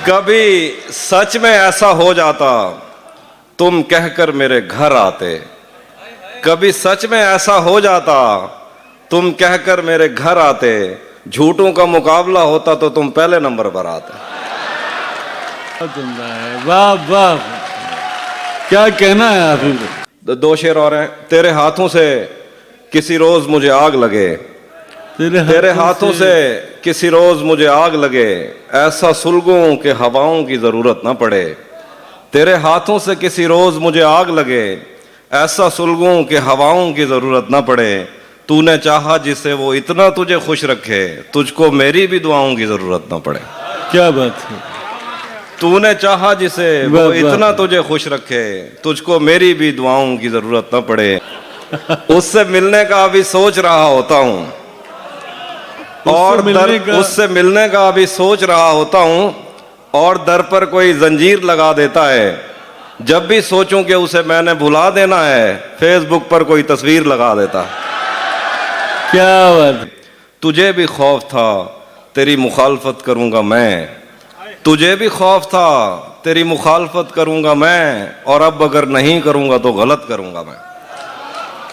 कभी सच में ऐसा हो जाता तुम कहकर मेरे घर आते, कभी सच में ऐसा हो जाता तुम कहकर मेरे घर आते, झूठों का मुकाबला होता तो तुम पहले नंबर पर आते। वाह वाह, क्या कहना है आप। दो शेर और हैं। तेरे हाथों से किसी रोज मुझे आग लगे, तेरे हाथों से किसी रोज मुझे आग लगे, ऐसा सुलगों के हवाओं की जरूरत ना पड़े। तेरे हाथों से किसी रोज मुझे आग लगे, ऐसा सुलगों के हवाओं की जरूरत ना पड़े। तूने चाहा जिसे वो इतना तुझे खुश रखे, तुझको मेरी भी दुआओं की जरूरत ना पड़े। क्या बात है। तूने चाहा जिसे वो इतना तुझे खुश रखे, तुझको मेरी भी दुआओं की जरूरत ना पड़े। उससे मिलने का अभी सोच रहा होता हूँ, और उससे मिलने का अभी सोच रहा होता हूँ, और दर पर कोई जंजीर लगा देता है। जब भी सोचूं कि उसे मैंने भुला देना है, फेसबुक पर कोई तस्वीर लगा देता। क्या बात। तुझे भी खौफ था तेरी मुखालफत करूंगा मैं, तुझे भी खौफ था तेरी मुखालफत करूंगा मैं, और अब अगर नहीं करूंगा तो गलत करूंगा मैं।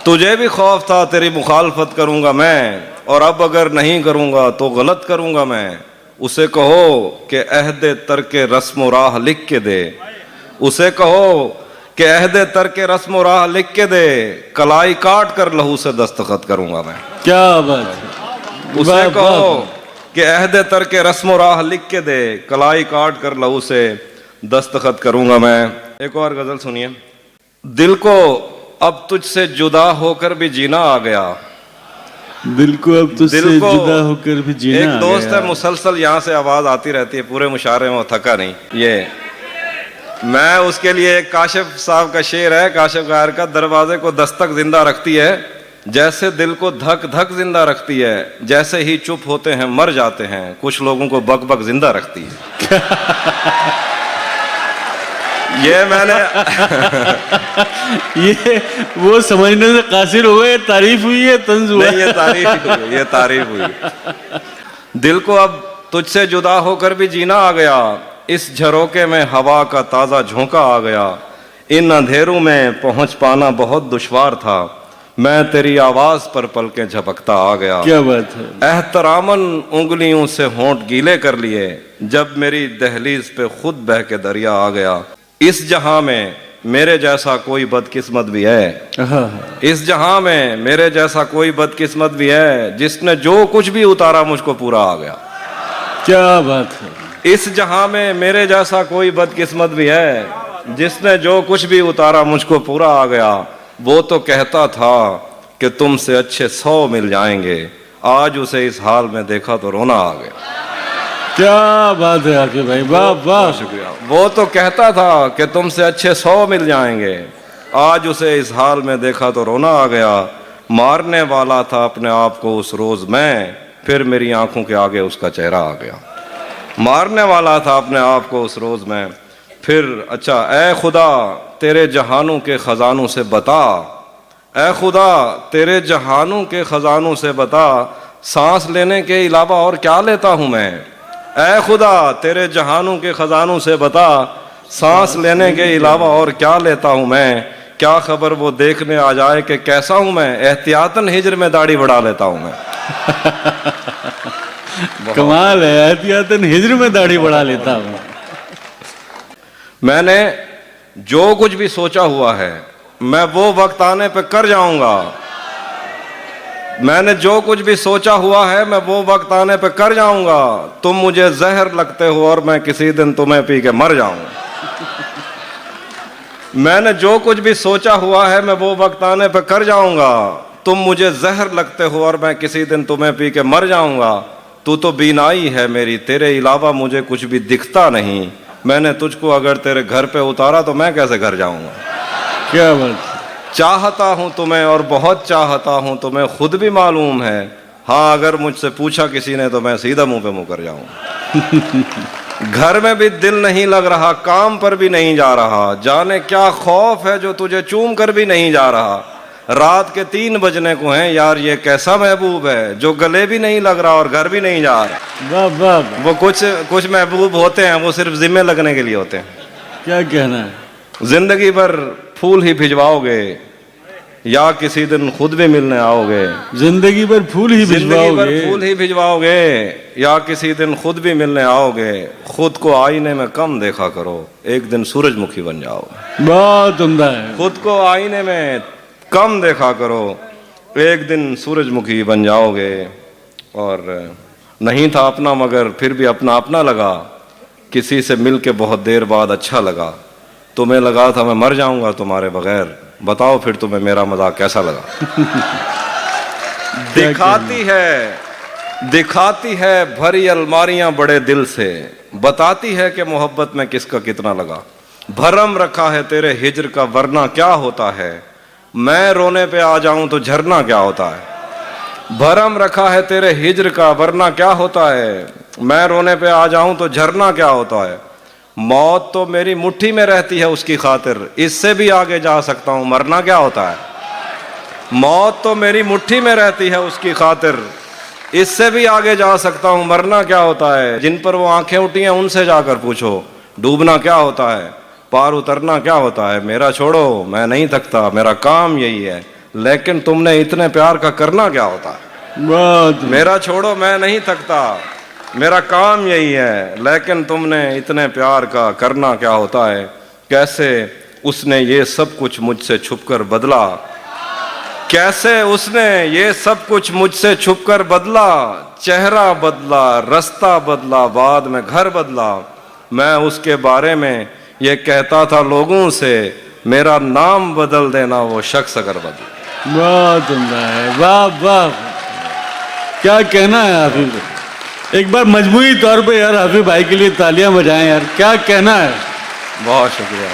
तुझे भी खौफ था तेरी मुखालफत करूंगा मैं, और अब अगर नहीं करूंगा तो गलत करूंगा मैं। उसे कहो कि अहद तर्के रस्म राह लिख के दे, उसे कहो कि अहद तर्के रस्म राह लिख के दे, कलाई काट कर लहू से दस्तखत करूंगा मैं। क्या बात है। उसे कहो कि अहद तर्के रस्म राह लिख के दे, कलाई काट कर लहू से दस्तखत करूंगा मैं। एक और गजल सुनिए। दिल को अब तुझसे जुदा होकर भी जीना आ गया, दिल को अब तुझसे जुदा होकर भी जीना। एक दोस्त है, मुसलसल यहाँ से आवाज आती रहती है, पूरे मुशारे में वो थका नहीं। ये मैं उसके लिए एक काशिफ साहब का शेर है, काशिफ गायर का। दरवाजे को दस्तक जिंदा रखती है, जैसे दिल को धक धक जिंदा रखती है, जैसे ही चुप होते हैं मर जाते हैं, कुछ लोगों को बक बक जिंदा रखती है। ये मैंने ये वो समझने से कासिर हो गए, तारीफ हुई है तंज हुआ? नहीं, ये तारीफ हुई, ये तारीफ हुई। दिल को अब तुझसे जुदा होकर भी जीना आ गया, इस झरोके में हवा का ताजा झोंका आ गया। इन अंधेरों में पहुंच पाना बहुत दुश्वार था, मैं तेरी आवाज पर पलकें झपकता आ गया। क्या बात है। एहतरामन उंगलियों से होंठ गीले कर लिए, जब मेरी दहलीज पे खुद बह के दरिया आ गया। इस जहां में मेरे जैसा कोई बदकिस्मत भी है, इस जहां में मेरे जैसा कोई बदकिस्मत भी है, जिसने जो कुछ भी उतारा मुझको पूरा आ गया। क्या बात है। इस जहां में मेरे जैसा कोई बदकिस्मत भी है, जिसने जो कुछ भी उतारा मुझको पूरा आ गया। वो तो कहता था कि तुमसे अच्छे 100 मिल जाएंगे, आज उसे इस हाल में देखा तो रोना आ गया। क्या बात है आके भाई, वाह वाह, शुक्रिया। वो तो कहता था कि तुमसे अच्छे 100 मिल जाएंगे, आज उसे इस हाल में देखा तो रोना आ गया। मारने वाला था अपने आप को उस रोज मैं, फिर मेरी आंखों के आगे उसका चेहरा आ गया। मारने वाला था अपने आप को उस रोज में, फिर अच्छा ऐ खुदा तेरे जहानों के खजानों से बता, ऐ खुदा तेरे जहानों के खजानों से बता, सांस लेने के अलावा और क्या लेता हूं मैं। ऐ खुदा तेरे जहानों के खजानों से बता, सांस लेने के अलावा और क्या लेता हूं मैं। क्या खबर वो देखने आ जाए कि कैसा हूं मैं, एहतियातन हिजर में दाढ़ी बढ़ा लेता हूं मैं। कमाल है, एहतियातन हिजर में दाढ़ी बढ़ा लेता हूं। मैंने जो कुछ भी सोचा हुआ है मैं वो वक्त आने पे कर जाऊंगा, मैंने जो कुछ भी सोचा हुआ है मैं वो वक्त आने पे कर जाऊंगा। तुम मुझे जहर लगते हो और मैं किसी दिन तुम्हें पी के मर जाऊंगा। मैंने जो कुछ भी सोचा हुआ है मैं वो वक्त आने पे कर जाऊंगा, तुम मुझे जहर लगते हो और मैं किसी दिन तुम्हें पी के मर जाऊंगा। तू तो बीनाई है मेरी, तेरे अलावा मुझे कुछ भी दिखता नहीं, मैंने तुझको अगर तेरे घर पे उतारा तो मैं कैसे घर जाऊंगा। क्या बात। चाहता हूं तुम्हें और बहुत चाहता हूं तुम्हें, खुद भी मालूम है। हाँ अगर मुझसे पूछा किसी ने तो मैं सीधा मुंह पे मुंह कर जाऊंगा। घर में भी दिल नहीं लग रहा, काम पर भी नहीं जा रहा, जाने क्या खौफ है जो तुझे चूम कर भी नहीं जा रहा। रात के 3 बजने को हैं यार, ये कैसा महबूब है जो गले भी नहीं लग रहा और घर भी नहीं जा रहा। वाह वाह वाह। वो कुछ महबूब होते हैं, वो सिर्फ जिम्मे लगने के लिए होते हैं। क्या कहना है। जिंदगी भर फूल ही भिजवाओगे या किसी दिन खुद भी मिलने आओगे। जिंदगी भर फूल ही जिंदगी भर भिजवाओगे। फूल ही भिजवाओगे या किसी दिन खुद भी मिलने आओगे। खुद को आईने में कम देखा करो, एक दिन सूरजमुखी बन जाओगे। बहुत उम्दा है। खुद को आईने में कम देखा करो, एक दिन सूरजमुखी बन जाओगे। और नहीं था अपना मगर फिर भी अपना अपना लगा। किसी से मिल के बहुत देर बाद अच्छा लगा। तुम्हें लगा था मैं मर जाऊंगा तुम्हारे बगैर, बताओ फिर तुम्हें मेरा मजाक कैसा लगा। दिखाती है भरी अलमारियां बड़े दिल से, बताती है कि मोहब्बत में किसका कितना लगा। भरम रखा है तेरे हिज्र का वरना क्या होता है, मैं रोने पे आ जाऊं तो झरना क्या होता है। भरम रखा है तेरे हिज्र का वरना क्या होता है, मैं रोने पे आ जाऊं तो झरना क्या होता है। मौत तो मेरी मुट्ठी में रहती है उसकी खातिर, इससे भी आगे जा सकता हूं मरना क्या होता है। मौत तो मेरी मुट्ठी में रहती है उसकी खातिर, इससे भी आगे जा सकता हूं मरना क्या होता है। जिन पर वो आंखें उठी हैं उनसे जाकर पूछो डूबना क्या होता है, पार उतरना क्या होता है। मेरा छोड़ो मैं नहीं थकता, मेरा काम यही है, लेकिन तुमने इतने प्यार का करना क्या होता है। बहुत। मेरा छोड़ो मैं नहीं थकता, मेरा काम यही है, लेकिन तुमने इतने प्यार का करना क्या होता है। कैसे उसने ये सब कुछ मुझसे छुपकर बदला, कैसे उसने ये सब कुछ मुझसे छुपकर बदला। चेहरा बदला, रास्ता बदला, बाद में घर बदला। मैं उसके बारे में ये कहता था लोगों से, मेरा नाम बदल देना वो शख्स अगर बदला। बहुत उम्दा है। वाह वाह। क्या कहना है हाफिज। एक बार मजमूई तौर पे यार हाफिज भाई के लिए तालियां बजाएं यार, क्या कहना है। बहुत शुक्रिया,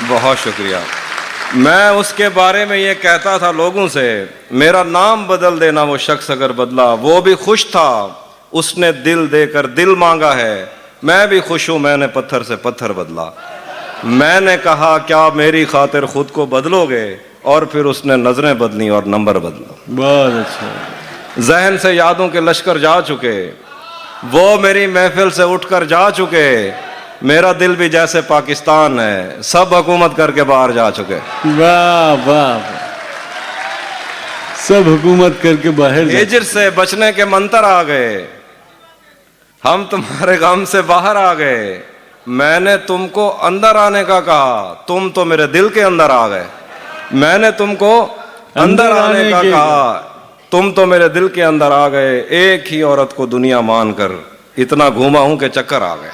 बहुत शुक्रिया। मैं उसके बारे में ये कहता था लोगों से, मेरा नाम बदल देना वो शख्स अगर बदला। वो भी खुश था, उसने दिल देकर दिल मांगा है। मैं भी खुश हूं, मैंने पत्थर से पत्थर बदला। मैंने कहा क्या मेरी खातिर खुद को बदलोगे, और फिर उसने नजरें बदली और नंबर बदला। बहुत अच्छा। जहन से यादों के लश्कर जा चुके, वो मेरी महफिल से उठकर जा चुके। मेरा दिल भी जैसे पाकिस्तान है, सब हुकूमत करके बाहर जा चुके। वाह वाह। सब हुकूमत करके बाहर जा। हिज्र से बचने के मंत्र आ गए, हम तुम्हारे गम से बाहर आ गए। मैंने तुमको अंदर आने का कहा, तुम तो मेरे दिल के अंदर आ गए। मैंने तुमको अंदर आने का कहा, तुम तो मेरे दिल के अंदर आ गए। एक ही औरत को दुनिया मानकर इतना घूमा हूं कि चक्कर आ गए।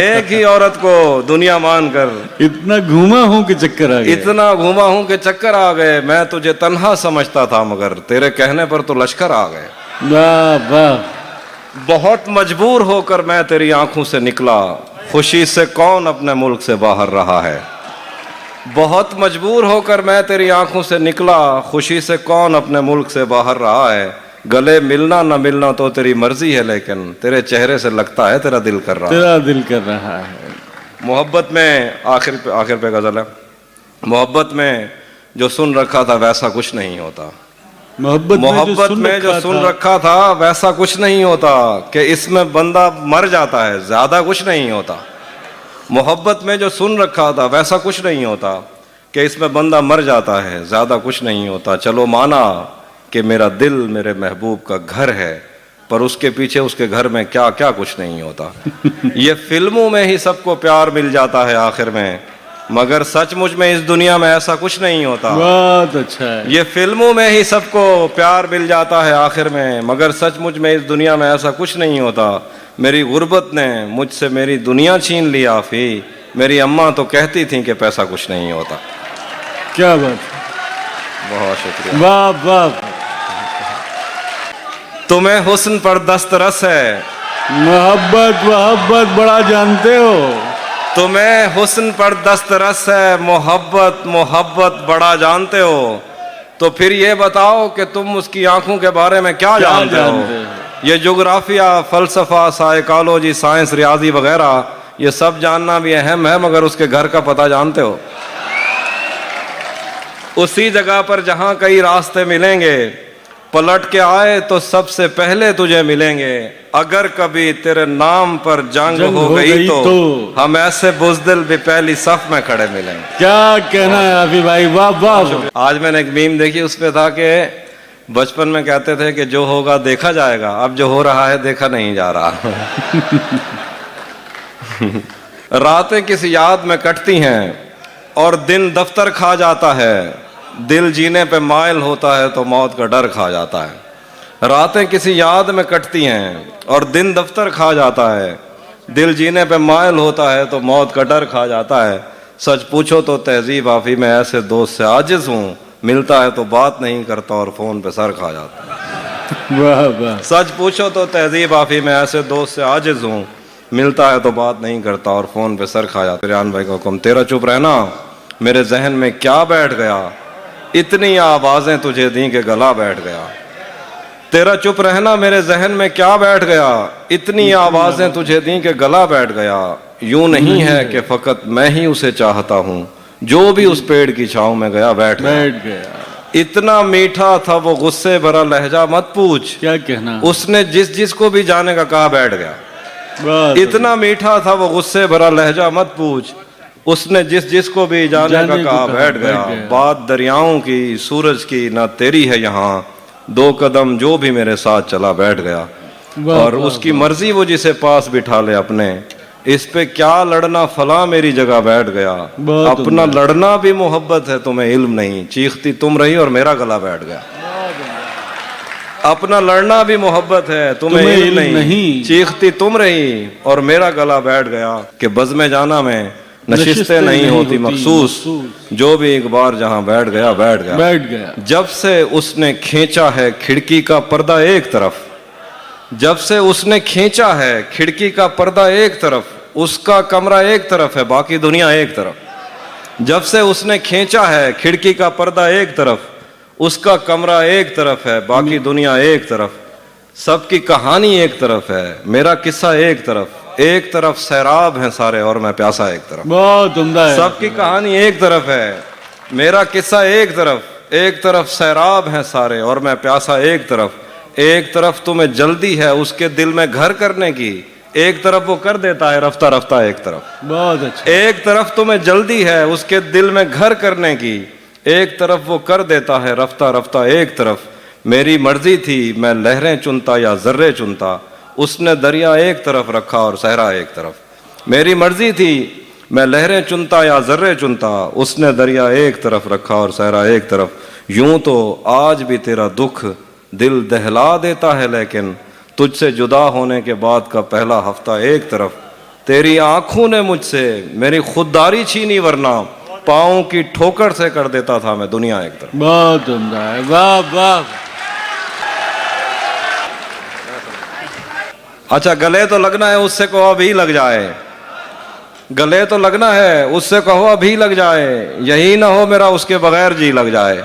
एक ही औरत को दुनिया मानकर इतना घूमा हूं कि चक्कर आ गया। इतना घूमा हूं कि चक्कर आ गए। मैं तुझे तन्हा समझता था मगर तेरे कहने पर तो लश्कर आ गए। वाह वाह। बहुत मजबूर होकर मैं तेरी आंखों से निकला, खुशी से कौन अपने मुल्क से बाहर रहा है। बहुत मजबूर होकर मैं तेरी आंखों से निकला, खुशी से कौन अपने मुल्क से बाहर रहा है। गले मिलना न मिलना तो तेरी मर्जी है, लेकिन तेरे चेहरे से लगता है तेरा दिल कर रहा है। तेरा दिल कर रहा है। मोहब्बत में आखिर पे गजल है। मोहब्बत में जो सुन रखा था वैसा कुछ नहीं होता। मोहब्बत में जो सुन रखा था वैसा कुछ नहीं होता, कि इसमें बंदा मर जाता है, ज्यादा कुछ नहीं होता। मोहब्बत में जो सुन रखा था वैसा कुछ नहीं होता, कि इसमें बंदा मर जाता है, ज्यादा कुछ नहीं होता। चलो माना कि मेरा दिल मेरे महबूब का घर है, पर उसके पीछे उसके घर में क्या क्या कुछ नहीं होता। ये फिल्मों में ही सबको प्यार मिल जाता है आखिर में, मगर सचमुच में इस दुनिया में ऐसा कुछ नहीं होता। बहुत अच्छा है। ये फिल्मों में ही सबको प्यार मिल जाता है आखिर में, मगर सचमुच में इस दुनिया में ऐसा कुछ नहीं होता। मेरी गुर्बत ने मुझसे मेरी दुनिया छीन ली आफी, मेरी अम्मा तो कहती थी कि पैसा कुछ नहीं होता। क्या बात। बहुत शुक्रिया। वाह वाह। तुम्हें हुस्न पर दस्तरस है, मोहब्बत मोहब्बत बड़ा जानते हो। तुम्हें हुस्न पर दस्तरस है, मोहब्बत मोहब्बत बड़ा जानते हो। तो फिर ये बताओ कि तुम उसकी आंखों के बारे में क्या जानते हो। ये जोग्राफिया, फलसफा, साइकोलॉजी, साइंस, रियाजी वगैरह ये सब जानना भी अहम है, मगर उसके घर का पता जानते हो। उसी जगह पर जहां कई रास्ते मिलेंगे, पलट के आए तो सबसे पहले तुझे मिलेंगे। अगर कभी तेरे नाम पर जंग हो गई तो हम ऐसे बुज़दिल भी पहली सफ में खड़े मिलेंगे। क्या कहना है अभी भाई, वाह वाह। आज मैंने एक मीम देखी, उस पे था कि बचपन में कहते थे कि जो होगा देखा जाएगा, अब जो हो रहा है देखा नहीं जा रहा। रातें किस याद में कटती हैं और दिन दफ्तर खा जाता है। दिल जीने पे माइल होता है तो मौत का डर खा जाता है। रातें किसी याद में कटती हैं और दिन दफ्तर खा जाता है। दिल जीने पे माइल होता है तो मौत का डर खा जाता है। सच पूछो तो तहजीब आफी में ऐसे दोस्त से आजिज हूँ, मिलता है तो बात नहीं करता और फोन पे सर खा जाता है। वाह वाह। सच पूछो तो तहजीब आफी में ऐसे दोस्त से आजिज हूँ, मिलता है तो बात नहीं करता और फोन पे सर खा जाता है। रियान भाई का हुक्म, तेरा चुप रहना मेरे जहन में क्या बैठ गया, इतनी आवाजें तुझे दी के गला बैठ गया। तेरा चुप रहना मेरे जहन में क्या बैठ गया, इतनी आवाजें तुझे दी के गला बैठ गया। यूं नहीं है कि फकत मैं ही उसे चाहता हूँ, जो भी उस पेड़ की छांव में गया बैठ गया। इतना मीठा था वो गुस्से भरा लहजा मत पूछ, क्या कहना, उसने जिस जिसको भी जाने का कहा बैठ गया। इतना मीठा था वो गुस्से भरा लहजा मत पूछ, उसने जिस जिसको भी जाने का कहा बैठ गया। बात दरियाओं की सूरज की ना तेरी है यहाँ, दो कदम जो भी मेरे साथ चला बैठ गया। और उसकी मर्जी वो जिसे पास बिठा ले अपने, इस पे क्या लड़ना फला मेरी जगह बैठ गया। अपना लड़ना भी मोहब्बत है तुम्हें इल्म नहीं, चीखती तुम रही और मेरा गला बैठ गया। अपना लड़ना भी मोहब्बत है तुम्हें इल्म नहीं, चीखती तुम रही और मेरा गला बैठ गया। कि बज़ में जाना में नशिस्तें नहीं होती मखसूस, जो भी एक बार जहां बैठ गया बैठ गया। जब से उसने खींचा है खिड़की का पर्दा एक तरफ, जब से उसने खींचा है खिड़की का पर्दा एक तरफ, उसका कमरा एक तरफ है बाकी दुनिया एक तरफ। जब से उसने खींचा है खिड़की का पर्दा एक तरफ, उसका कमरा एक तरफ है बाकी दुनिया एक तरफ। सबकी कहानी एक तरफ है, मेरा किस्सा एक तरफ सैराब हैं सारे और मैं प्यासा एक तरफ। बहुत उम्दा है। सबकी कहानी एक तरफ है, मेरा किस्सा एक तरफ सैराब हैं सारे और मैं प्यासा एक तरफ। एक तरफ तुम्हें जल्दी है उसके दिल में घर करने की, एक तरफ वो कर देता है रफ्ता रफ्ता एक तरफ। बहुत अच्छा। एक तरफ तुम्हें जल्दी है उसके दिल में घर करने की, एक तरफ वो कर देता है रफ्ता रफ्ता एक तरफ। मेरी मर्जी थी मैं लहरें चुनता या जर्रे चुनता, उसने दरिया एक तरफ रखा और सहरा एक तरफ। मेरी मर्जी थी मैं लहरें चुनता या जर्रे चुनता, उसने दरिया एक तरफ रखा और सहरा एक तरफ। यूं तो आज भी तेरा दुख दिल दहला देता है, लेकिन तुझसे जुदा होने के बाद का पहला हफ्ता एक तरफ। तेरी आंखों ने मुझसे मेरी खुददारी छीनी, वरना पाँव की ठोकर से कर देता था मैं दुनिया एक तरफ। बहुत उम्दा है, वाह वाह। अच्छा, गले तो लगना है उससे कहो अभी लग जाए, गले तो लगना है उससे कहो अभी लग जाए, यही ना हो मेरा उसके बगैर जी लग जाए।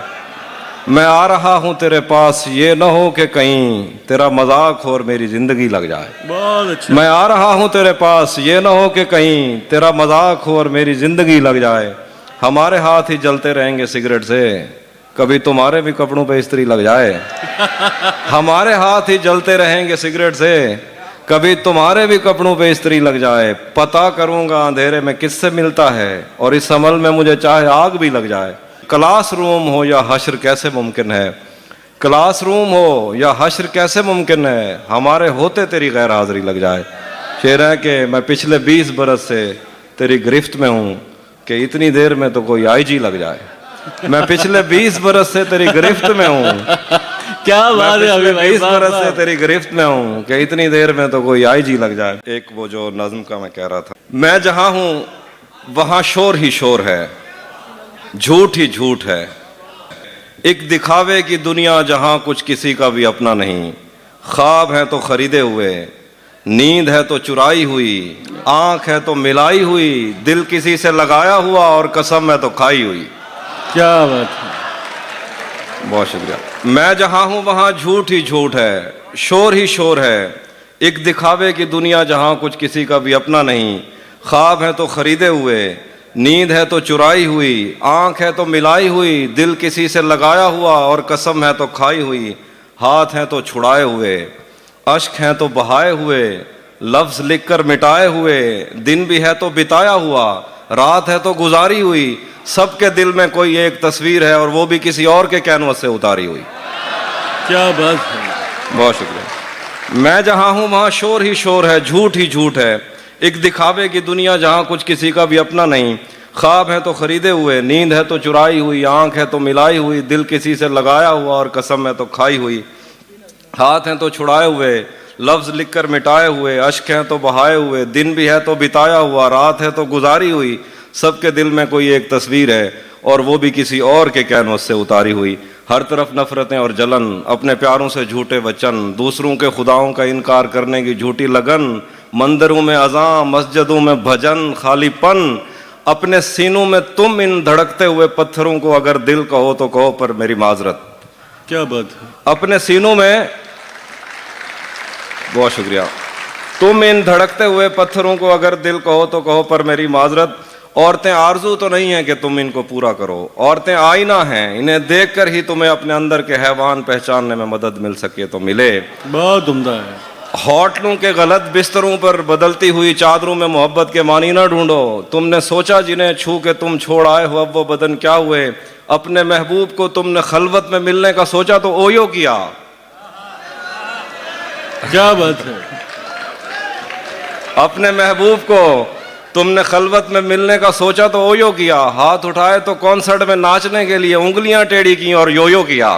मैं आ रहा हूं तेरे पास ये ना हो कि कहीं तेरा मजाक हो और मेरी जिंदगी लग जाए। बहुत अच्छा। मैं आ रहा हूं तेरे पास ये ना हो कि कहीं तेरा मजाक हो और मेरी जिंदगी लग जाए। हमारे हाथ ही जलते रहेंगे सिगरेट से, कभी तुम्हारे भी कपड़ों पे इस्त्री लग जाए। हमारे हाथ ही जलते रहेंगे सिगरेट से, कभी तुम्हारे भी कपड़ों पे इस्त्री लग जाए। पता करूंगा अंधेरे में किससे मिलता है और इस अमल में मुझे चाहे आग भी लग जाए। क्लासरूम हो या हश्र कैसे मुमकिन है, क्लासरूम हो या हश्र कैसे मुमकिन है, हमारे होते तेरी गैर हाजिरी लग जाए। शेर है कि मैं पिछले 20 बरस से तेरी गिरफ्त में हूँ कि इतनी देर में तो कोई आईजी लग जाए। मैं पिछले 20 बरस से तेरी गिरफ्त में हूँ, क्या बात है अभी भाई, 20 बरस से तेरी गिरफ्त में हूँ कि इतनी देर में तो कोई आईजी लग जाए। एक वो जो नज्म का मैं कह रहा था, मैं जहां हूँ वहां शोर ही शोर है, झूठ ही झूठ है। एक दिखावे की दुनिया जहां कुछ किसी का भी अपना नहीं, ख्वाब है तो खरीदे हुए, नींद है तो चुराई हुई, आंख है तो मिलाई हुई, दिल किसी से लगाया हुआ और कसम है तो खाई हुई। क्या बात है, बहुत शुक्रिया। मैं जहां हूं वहां झूठ ही झूठ है, शोर ही शोर है। एक दिखावे की दुनिया जहां कुछ किसी का भी अपना नहीं, ख्वाब है तो खरीदे हुए, नींद है तो चुराई हुई, आंख है तो मिलाई हुई, दिल किसी से लगाया हुआ और कसम है तो खाई हुई, हाथ हैं तो छुड़ाए हुए, अश्क हैं तो बहाए हुए, लफ्ज लिखकर मिटाए हुए, दिन भी है तो बिताया हुआ, रात है तो गुजारी हुई, सबके दिल में कोई एक तस्वीर है और वो भी किसी और के कैनवस से उतारी हुई। क्या बात है। बहुत शुक्रिया। मैं जहां हूं वहां शोर ही शोर है, झूठ ही झूठ है, एक दिखावे की दुनिया जहां कुछ किसी का भी अपना नहीं, ख्वाब है तो खरीदे हुए, नींद है तो चुराई हुई, आंख है तो मिलाई हुई, दिल किसी से लगाया हुआ और कसम है तो खाई हुई, हाथ हैं तो छुड़ाए हुए, लफ्ज लिखकर मिटाए हुए, अश्क हैं तो बहाए हुए, दिन भी है तो बिताया हुआ, रात है तो गुजारी हुई, सबके दिल में कोई एक तस्वीर है और वो भी किसी और के कैनवस से उतारी हुई। हर तरफ नफरतें और जलन, अपने प्यारों से झूठे वचन, दूसरों के खुदाओं का इनकार करने की झूठी लगन, मंदिरों में अज़ां, मस्जिदों में भजन, खालीपन, अपने सीनों में तुम इन धड़कते हुए पत्थरों को अगर दिल कहो तो कहो पर मेरी माजरत। क्या बात है। अपने सीनों में, बहुत शुक्रिया, तुम इन धड़कते हुए पत्थरों को अगर दिल कहो तो कहो पर मेरी माजरत। औरतें आरजू तो नहीं है कि तुम इनको पूरा करो, औरतें आईना हैं, इन्हें देखकर ही तुम्हें अपने अंदर के हैवान पहचानने में मदद मिल सके तो मिले। बहुत उम्दा है। होटलों के गलत बिस्तरों पर बदलती हुई चादरों में मोहब्बत के मानी ना ढूंढो, तुमने सोचा जिन्हें छू के तुम छोड़ आए हो अब वो बदन क्या हुए, अपने महबूब को तुमने खलवत में मिलने का सोचा तो ओयो किया। क्या बात है। अपने महबूब को तुमने खलवत में मिलने का सोचा तो ओयो किया, हाथ उठाए तो कॉन्सर्ट में नाचने के लिए उंगलियां टेढ़ी की और योयो किया।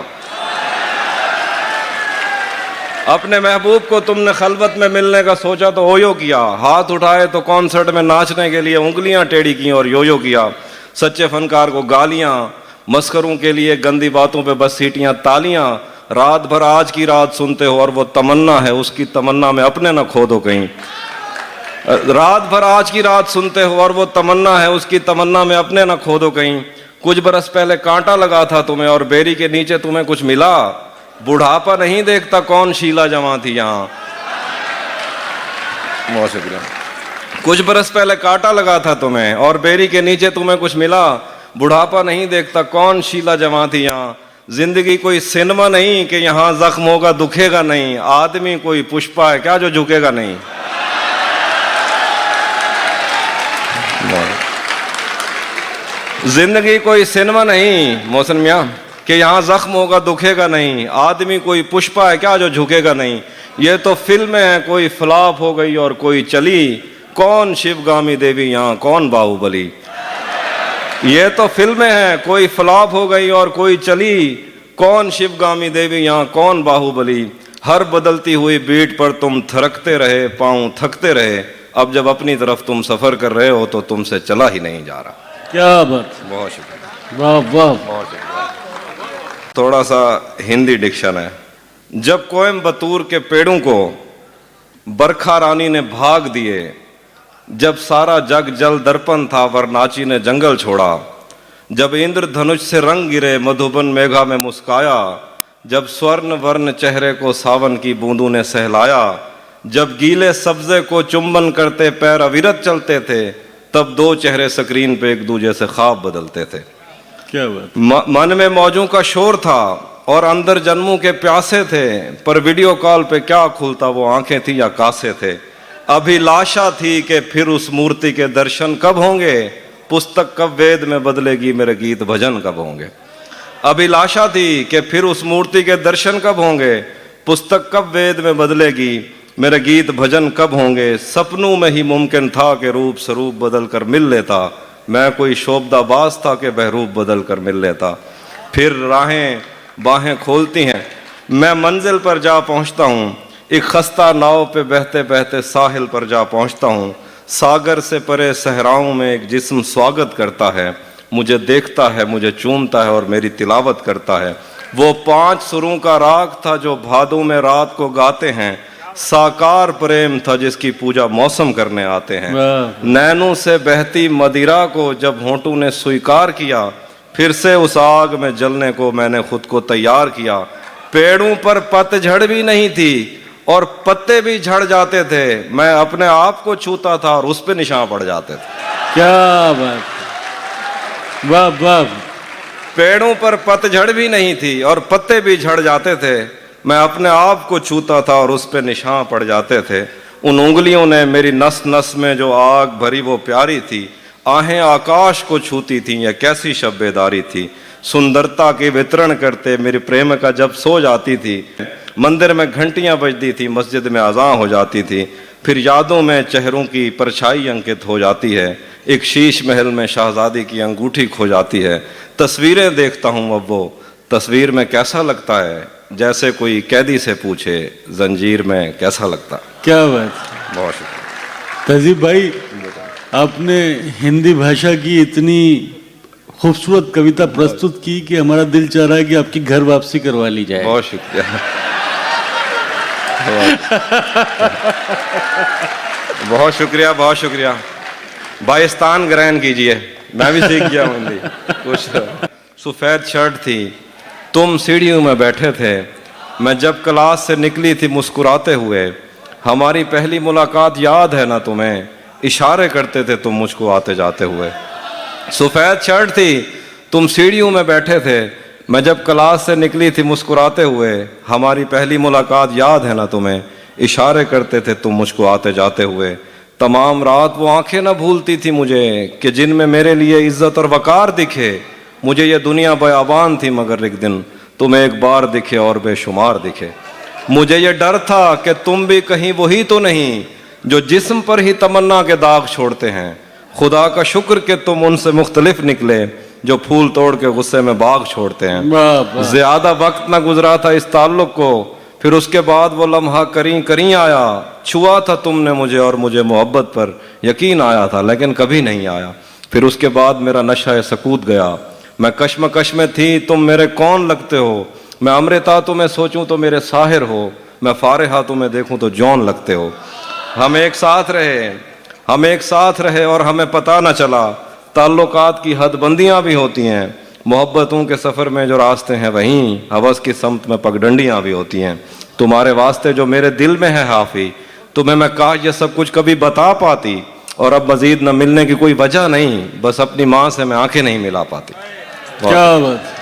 अपने महबूब को तुमने खलवत में मिलने का सोचा तो ओयो किया, हाथ उठाए तो कॉन्सर्ट में नाचने के लिए उंगलियां टेढ़ी की और योयो किया। सच्चे फनकार को गालियां, मस्करों के लिए गंदी बातों पे बस सीटियां तालियां, रात भर आज की रात सुनते हो और वो तमन्ना है उसकी तमन्ना में अपने न खो दो कहीं। रात भर आज की रात सुनते हो और वो तमन्ना है उसकी तमन्ना में अपने न खो दो कहीं। कुछ बरस पहले कांटा लगा था तुम्हें और बेरी के नीचे तुम्हें कुछ मिला, बुढ़ापा नहीं देखता कौन शीला जवां थी यहाँ। बहुत शुक्रिया। कुछ बरस पहले कांटा लगा था तुम्हें और बेरी के नीचे तुम्हें कुछ मिला, बुढ़ापा नहीं देखता कौन शीला जवां थी यहाँ। जिंदगी कोई सिनेमा नहीं कि यहाँ जख्म होगा दुखेगा नहीं, आदमी कोई पुष्पा है क्या जो झुकेगा नहीं। जिंदगी कोई सिनेमा नहीं मोहसिन मियां कि यहाँ जख्म होगा दुखेगा नहीं, आदमी कोई पुष्पा है क्या जो झुकेगा नहीं। ये तो फिल्म है कोई फ्लॉप हो गई और कोई चली, कौन शिवगामी देवी यहाँ कौन बाहुबली। ये तो फिल्में हैं कोई फ्लॉप हो गई और कोई चली, कौन शिवगामी देवी यहाँ कौन बाहुबली। हर बदलती हुई बीट पर तुम थरकते रहे, पांव थकते रहे, अब जब अपनी तरफ तुम सफर कर रहे हो तो तुमसे चला ही नहीं जा रहा। क्या बात। बहुत शुक्रिया। वाह वाह। बहुत शुक्रिया। थोड़ा सा हिंदी डिक्शन है। जब कोयम्बतूर के पेड़ों को बरखा रानी ने भाग दिए, जब सारा जग जल दर्पण था वरनाची ने जंगल छोड़ा, जब इंद्रधनुष से रंग गिरे मधुबन मेघा में मुस्काया, जब स्वर्ण वर्ण चेहरे को सावन की बूंदों ने सहलाया, जब गीले सब्जे को चुंबन करते पैर अविरत चलते थे, तब दो चेहरे स्क्रीन पे एक दूसरे से ख्वाब बदलते थे। क्या बात। मन में मौजों का शोर था और अंदर जन्मों के प्यासे थे, पर वीडियो कॉल पे क्या खुलता वो आंखें थी या कासे थे। अभिलाषा थी कि फिर उस मूर्ति के दर्शन कब होंगे, पुस्तक कब वेद में बदलेगी मेरे गीत भजन कब होंगे। अभिलाषा थी कि फिर उस मूर्ति के दर्शन कब होंगे, पुस्तक कब वेद में बदलेगी मेरे गीत भजन कब होंगे। सपनों में ही मुमकिन था कि रूप स्वरूप बदल कर मिल लेता, मैं कोई शोभदाबाज था कि बहरूप बदल कर मिल लेता। फिर राहें बाहें खोलती हैं, मैं मंजिल पर जा पहुंचता हूँ, एक खस्ता नाव पे बहते बहते साहिल पर जा पहुंचता हूँ। सागर से परे सहराओं में एक जिस्म स्वागत करता है, मुझे देखता है मुझे चूमता है और मेरी तिलावत करता है। वो 5 सुरों का राग था जो भादों में रात को गाते हैं, साकार प्रेम था जिसकी पूजा मौसम करने आते हैं। नैनों से बहती मदिरा को जब होंठों ने स्वीकार किया, फिर से उस आग में जलने को मैंने खुद को तैयार किया। पेड़ों पर पतझड़ भी नहीं थी और पत्ते भी झड़ जाते थे, मैं अपने आप को छूता था और उस पे निशान पड़ जाते थे। क्या बात। वाह वाह। पेड़ों पर पतझड़ भी नहीं थी और पत्ते भी झड़ जाते थे, मैं अपने आप को छूता था और उस पे निशान पड़ जाते थे। उन उंगलियों ने मेरी नस नस में जो आग भरी वो प्यारी थी, आहें आकाश को छूती थी, यह कैसी शब्बेदारी थी। सुंदरता के वितरण करते मेरी प्रेमिका जब सो जाती थी, मंदिर में घंटियां बजती थी, मस्जिद में अज़ान हो जाती थी, फिर यादों में चेहरों की परछाई अंकित हो जाती है, एक शीश महल में शहजादी की अंगूठी खो जाती है। तस्वीरें देखता हूँ अब वो तस्वीर में कैसा लगता है, जैसे कोई कैदी से पूछे जंजीर में कैसा लगता। क्या बात है। बहुत शुक्रिया। तहजीब भाई, आपने हिंदी भाषा की इतनी खूबसूरत कविता प्रस्तुत की कि हमारा दिल चाह रहा है कि आपकी घर वापसी करवा ली जाए। बहुत शुक्रिया। बहुत शुक्रिया, बहुत शुक्रिया। बाइस्तान ग्रहण कीजिए, मैं भी सीख गया हूँ हिंदी कुछ। सफेद शर्ट थी, तुम सीढ़ियों में बैठे थे, मैं जब क्लास से निकली थी मुस्कुराते हुए, हमारी पहली मुलाकात याद है ना तुम्हें, इशारे करते थे तुम मुझको आते जाते हुए। सफेद शर्ट थी, तुम सीढ़ियों में बैठे थे, मैं जब क्लास से निकली थी मुस्कुराते हुए, हमारी पहली मुलाकात याद है ना तुम्हें, इशारे करते थे तुम मुझको आते जाते हुए। तमाम रात वो आंखें न भूलती थी मुझे कि जिनमें मेरे लिए इज्जत और वकार दिखे। मुझे ये दुनिया बयाबान थी मगर एक दिन तुम एक बार दिखे और बेशुमार दिखे। मुझे ये डर था कि तुम भी कहीं वही तो नहीं जो जिस्म पर ही तमन्ना के दाग छोड़ते हैं। खुदा का शुक्र कि तुम उनसे मुख्तलिफ निकले जो फूल तोड़ के गुस्से में बाग छोड़ते हैं। वाह वाह। ज्यादा वक्त न गुजरा था इस ताल्लुक को, फिर उसके बाद वो लम्हा करीं करीं आया। छुआ था तुमने मुझे और मुझे मोहब्बत पर यकीन आया था, लेकिन कभी नहीं आया। फिर उसके बाद मेरा नशा सकूत गया, मैं कश्मकश में थी, तुम मेरे कौन लगते हो। मैं अमृता तुम्हें सोचूं तो मेरे साहिर हो, मैं फारिहा तुम्हें देखूं तो जौन लगते हो। हम एक साथ रहे और हमें पता न चला, ताल्लुकात की हदबंदियां भी होती हैं। मोहब्बतों के सफ़र में जो रास्ते हैं वहीं हवस की समत में पगडंडियां भी होती हैं। तुम्हारे वास्ते जो मेरे दिल में है हाफी, तुम्हें मैं काश ये सब कुछ कभी बता पाती, और अब मजीद न मिलने की कोई वजह नहीं, बस अपनी माँ से मैं आंखें नहीं मिला पाती। क्या बात।